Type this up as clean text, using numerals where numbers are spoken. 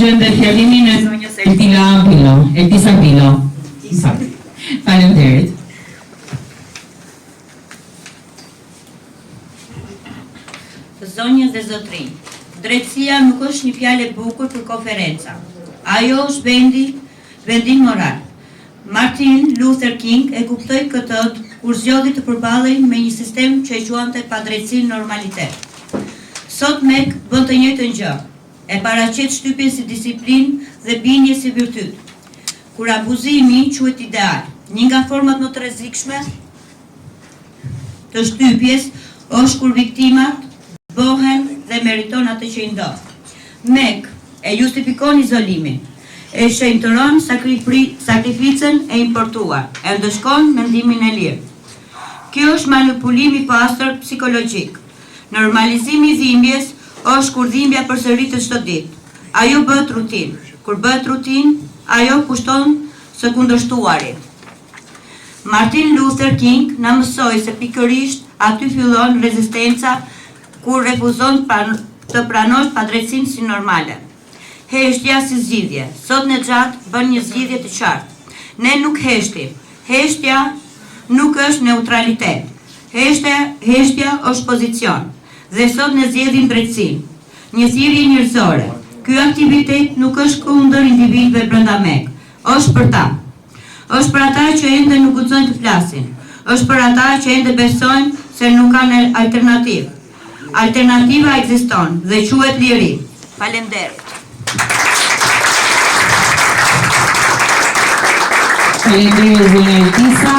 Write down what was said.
zgjedhën dhe fjalimin e zonjës Eltisa Pilo. Faleminderit. Zonjës dhe zotrinj, drejtësia nuk është një fjalë e bukur për konferenca. Ajo është vendim moral. Martin Luther King e kuptoi këtë kur zgjodhi të përballej me një sistem që e quante padrejtësinë normalitet. Sot MEK bën të njëjtën gjë. E paraqet shtypjen si disiplinë dhe bindje si virtyt. Kur abuzimi quhet ideal, një nga format më të rrezikshme të shtypjes është kur viktimat bëhen dhe meriton atë që i ndodh. MEK e justifikon izolimin, e shenjtëron sakrificën e importuar, e ndëshkon mendimin e lirë. Kjo është manipulim i pastër psikologjik. Normalizimi i dhimbjes është kur dhimbja përsëritet çdo ditë. Ajo bëhet rutinë. Kur bëhet rutinë, ajo kushton së kundërshtuarit. Martin Luther King na mësoi se pikërisht aty fillon rezistenca kur refuzon të pranosh padrejtësinë si normale. Heshtja si zgjidhje. Sot në gjatë bën një zgjidhje të qartë. Ne nuk heshtim. Heshtja nuk është neutralitet. Heshtja është pozicion. Dhe sot ne zgjedhim drejtësinë. Një thirrje njerëzore. Ky aktivitet nuk është kundër individëve brenda MEK. Është për ta. Është për ata që ende nuk guxojnë të flasin. Është për ata që ende besojnë se nuk kanë alternativë. Alternativa ekziston dhe quhet liri. Faleminderit. Faleminderit zonja Eltisa,